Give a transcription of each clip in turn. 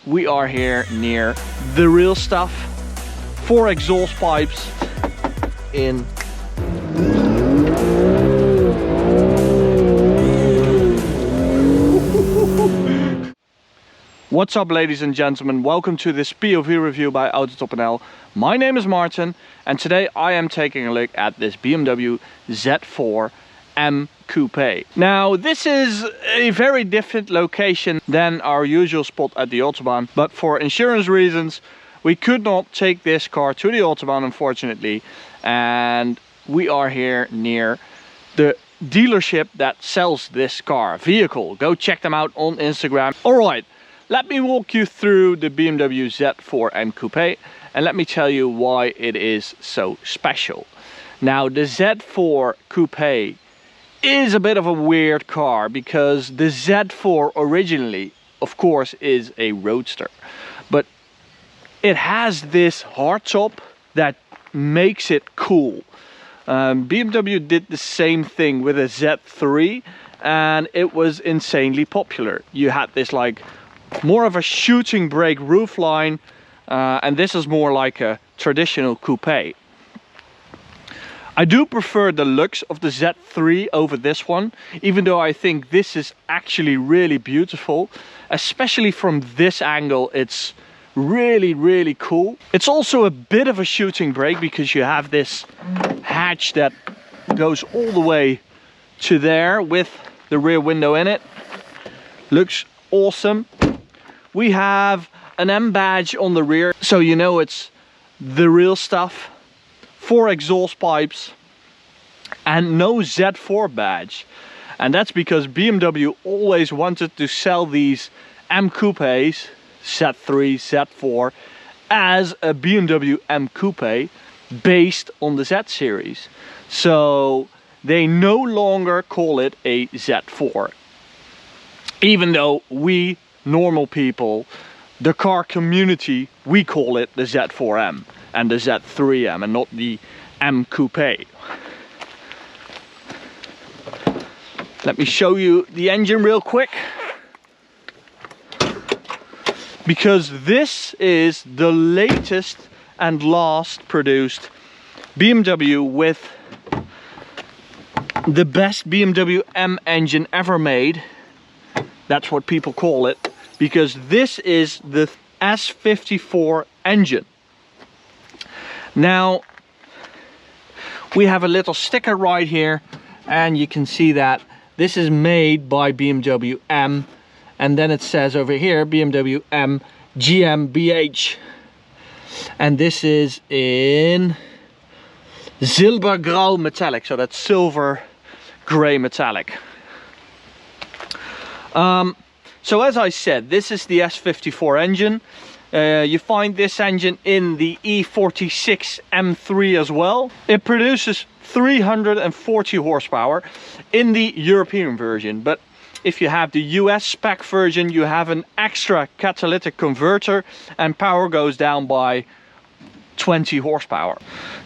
we are here near the real stuff. 4 exhaust pipes in. What's up, ladies and gentlemen, welcome to this POV review by AutoTopNL. My name is Martin and today I am taking a look at this BMW Z4M Coupe. Now this is a very different location than our usual spot at the Autobahn, but for insurance reasons we could not take this car to the Autobahn, unfortunately, and we are here near the dealership that sells this vehicle. Go check them out on Instagram. Alright, let me walk you through the BMW Z4M Coupe and let me tell you why it is so special. Now the Z4 Coupe is a bit of a weird car because the Z4 originally, of course, is a roadster, but it has this hardtop that makes it cool. BMW did the same thing with a Z3 and it was insanely popular. You had this like more of a shooting brake roofline, and this is more like a traditional coupe. I do prefer the looks of the Z3 over this one, even though I think this is actually really beautiful. Especially from this angle, it's really cool. It's also a bit of a shooting brake because you have this hatch that goes all the way to there with the rear window in it. Looks awesome. We have an M badge on the rear, so you know it's the real stuff. 4 exhaust pipes and no Z4 badge. And that's because BMW always wanted to sell these M Coupes, Z3, Z4, as a BMW M Coupe based on the Z series. So they no longer call it a Z4. Even though we normal people, the car community, we call it the Z4M and the Z3M and not the M Coupe. Let me show you the engine real quick, because this is the latest and last produced BMW with the best BMW M engine ever made. That's what people call it, because this is the S54 engine. Now we have a little sticker right here and you can see that this is made by BMW M, and then it says over here BMW M GmbH, and this is in Silbergrau metallic, so that's silver gray metallic. So as I said, this is the S54 engine. You find this engine in the E46 M3 as well. It produces 340 horsepower in the European version, but if you have the US spec version, you have an extra catalytic converter and power goes down by 20 horsepower.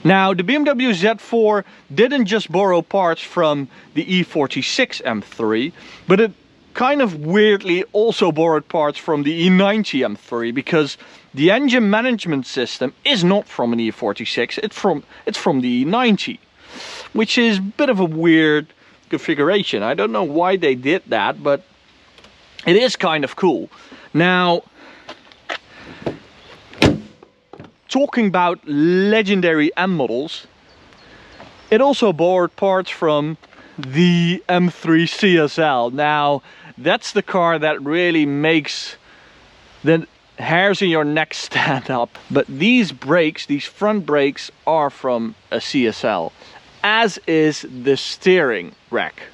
Now the BMW Z4 didn't just borrow parts from the E46 M3, but it kind of weirdly also borrowed parts from the E90 M3, because the engine management system is not from an E46, it's from the E90, which is a bit of a weird configuration. I don't know why they did that, but it is kind of cool. Now, talking about legendary M models, it also borrowed parts from the M3 CSL. Now that's the car that really makes the hairs in your neck stand up. But these brakes, these front brakes, are from a CSL, as is the steering rack.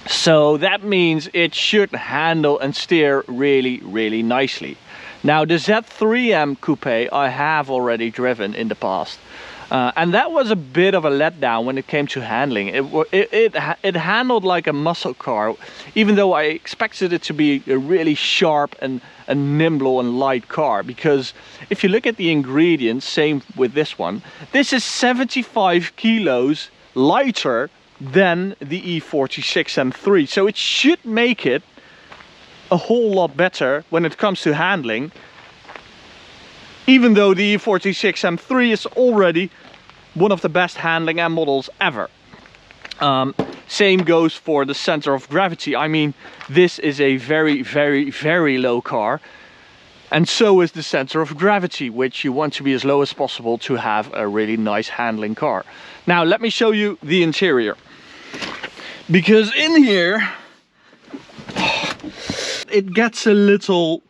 So that means it should handle and steer really nicely. Now the Z3M Coupe I have already driven in the past, and that was a bit of a letdown when it came to handling. It handled like a muscle car, even though I expected it to be a really sharp and a nimble and light car. Because if you look at the ingredients, same with this one, this is 75 kilos lighter than the E46 M3, so it should make it a whole lot better when it comes to handling, even though the E46 M3 is already one of the best handling M models ever. Same goes for the center of gravity. I mean, this is a very, very, very low car. And so is the center of gravity, which you want to be as low as possible to have a really nice handling car. Now, let me show you the interior. Because in here, it gets a little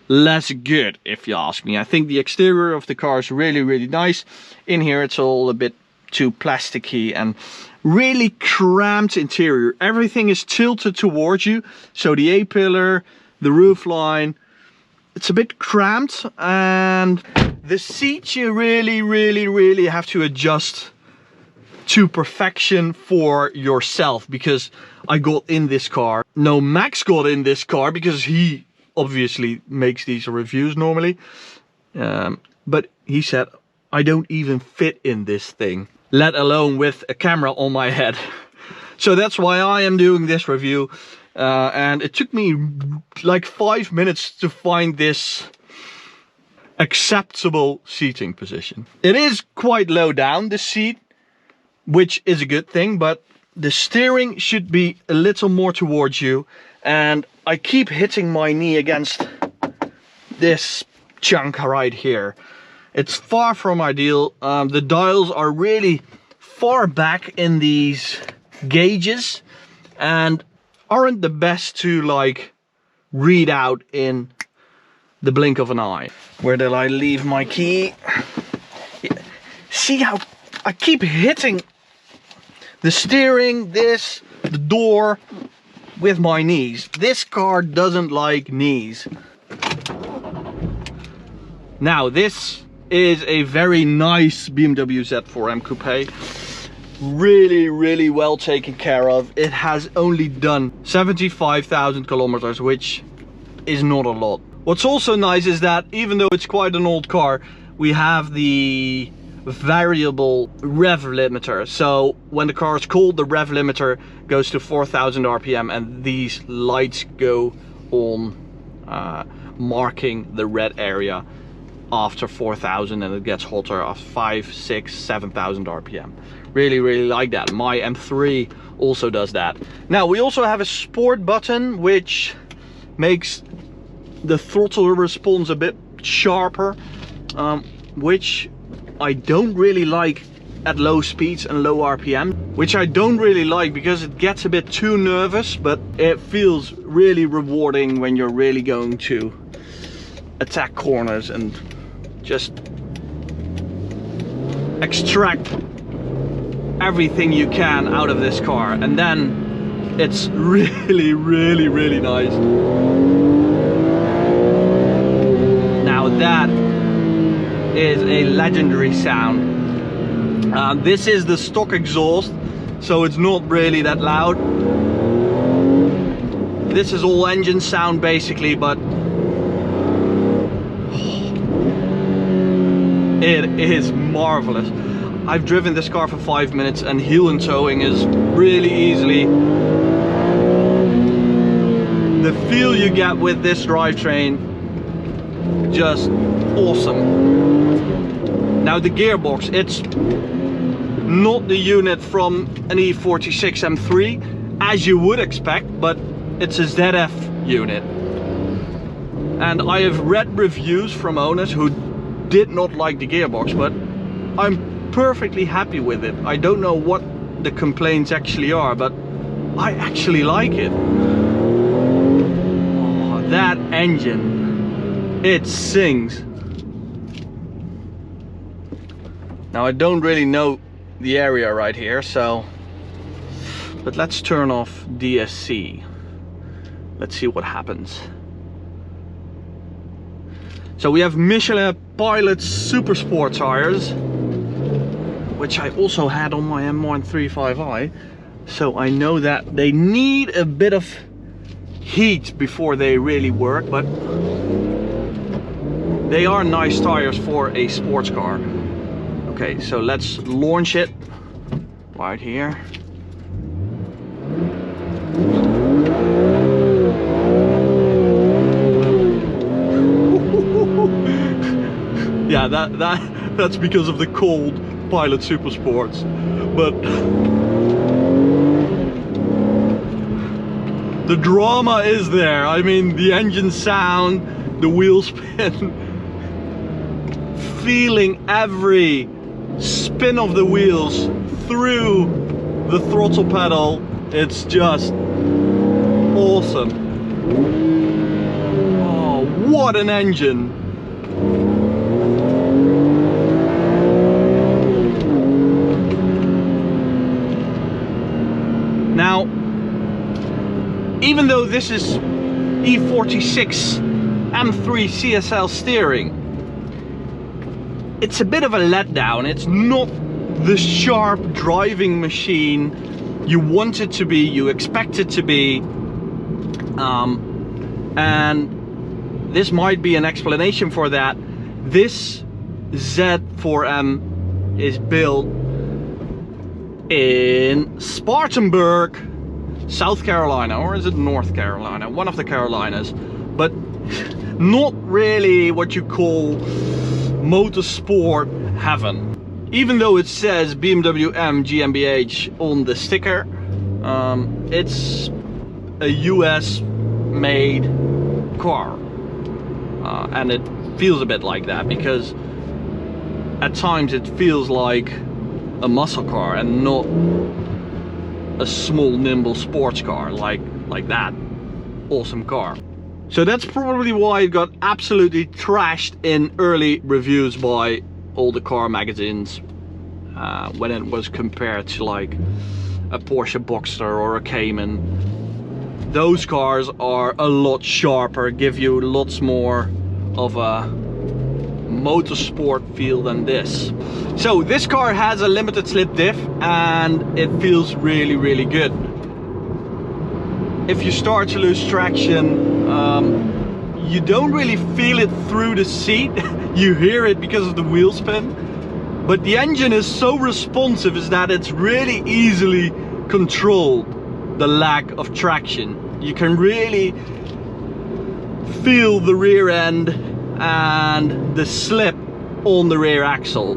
less good, if you ask me. I think the exterior of the car is really, really nice. In here, it's all a bit too plasticky and really cramped interior. Everything is tilted towards you. So the A-pillar, the roof line, it's a bit cramped, and the seats you really have to adjust to perfection for yourself, because I got in this car. No, Max got in this car because he obviously makes these reviews normally. But he said, I don't even fit in this thing, let alone with a camera on my head. So that's why I am doing this review. And it took me like 5 minutes to find this acceptable seating position. It is quite low down, the seat, which is a good thing, but the steering should be a little more towards you. And I keep hitting my knee against this chunk right here. It's far from ideal. The dials are really far back in these gauges and aren't the best to like read out in the blink of an eye. Where did I leave my key? See how I keep hitting the steering, the door with my knees. This car doesn't like knees. Now this is a very nice BMW Z4M Coupe. Really well taken care of. It has only done 75,000 kilometers, which is not a lot. What's also nice is that even though it's quite an old car, we have the variable rev limiter. So when the car is cold, the rev limiter goes to 4,000 RPM and these lights go on marking the red area after 4,000, and it gets hotter after 5, 6, 7,000 RPM. Really like that. My M3 also does that. Now we also have a sport button which makes the throttle response a bit sharper, which I don't really like at low speeds and low RPM, which I don't really like because it gets a bit too nervous, but it feels really rewarding when you're really going to attack corners and just extract everything you can out of this car. And then it's really nice. Now that is a legendary sound. This is the stock exhaust, so it's not really that loud. This is all engine sound basically, but it is marvelous. I've driven this car for 5 minutes and heel and towing is really easily. The feel you get with this drivetrain, just awesome. Now the gearbox, it's not the unit from an E46 M3 as you would expect, but it's a ZF unit. And I have read reviews from owners who did not like the gearbox, but I'm perfectly happy with it. I don't know what the complaints actually are, but I actually like it. Oh, that engine, it sings. Now I don't really know the area right here, so but let's turn off DSC. Let's see what happens. So we have Michelin Pilot Super Sport tires, which I also had on my M135i, so I know that they need a bit of heat before they really work, but they are nice tires for a sports car. Okay, so let's launch it right here. Yeah, that's because of the cold Pilot Super Sports. But the drama is there. I mean, the engine sound, the wheel spin, feeling every spin of the wheels through the throttle pedal. It's just awesome. Oh, what an engine. Now, even though this is E46 M3 CSL steering, it's a bit of a letdown. It's not the sharp driving machine you want it to be, you expect it to be, and this might be an explanation for that. This Z4M is built in Spartanburg, South Carolina, or is it North Carolina? One of the Carolinas, but not really what you call motorsport heaven. Even though it says BMW M GmbH on the sticker, it's a US made car, and it feels a bit like that because at times it feels like a muscle car and not a small nimble sports car like that awesome car. So that's probably why it got absolutely trashed in early reviews by all the car magazines when it was compared to like a Porsche Boxster or a Cayman. Those cars are a lot sharper, give you lots more of a motorsport feel than this. So this car has a limited slip diff and it feels really, really good. If you start to lose traction, you don't really feel it through the seat. You hear it because of the wheel spin, but the engine is so responsive is that it's really easily controlled, the lack of traction. You can really feel the rear end and the slip on the rear axle.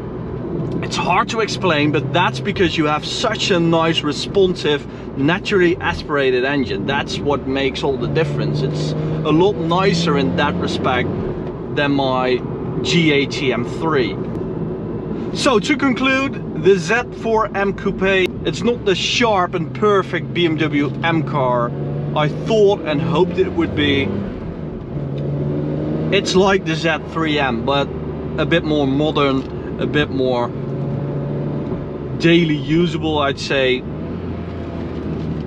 It's hard to explain, but that's because you have such a nice, responsive, naturally aspirated engine. That's what makes all the difference. It's a lot nicer in that respect than my GAT M3. So to conclude, the Z4M Coupe, it's not the sharp and perfect BMW M car I thought and hoped it would be. It's like the Z3M, but a bit more modern, a bit more daily usable, I'd say.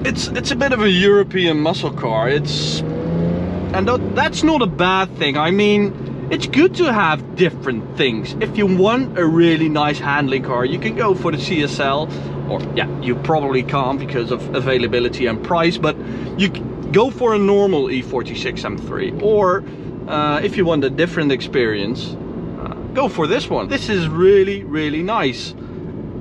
It's a bit of a European muscle car. That's not a bad thing. I mean, it's good to have different things. If you want a really nice handling car, you can go for the CSL, or yeah, you probably can't because of availability and price, but you go for a normal E46 M3, or if you want a different experience, go for this one. This is really, really nice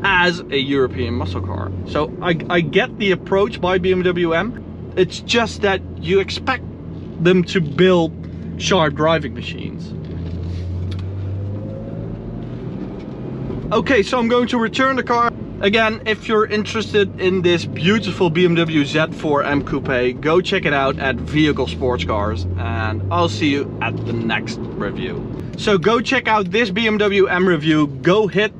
as a European muscle car. So I get the approach by BMW M. It's just that you expect them to build sharp driving machines. Okay, so I'm going to return the car. Again, if you're interested in this beautiful BMW Z4M Coupe, go check it out at Vehicle Sports Cars, and I'll see you at the next review. So go check out this BMW M review, go hit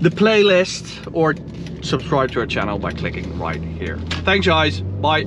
the playlist or subscribe to our channel by clicking right here. Thanks guys, bye.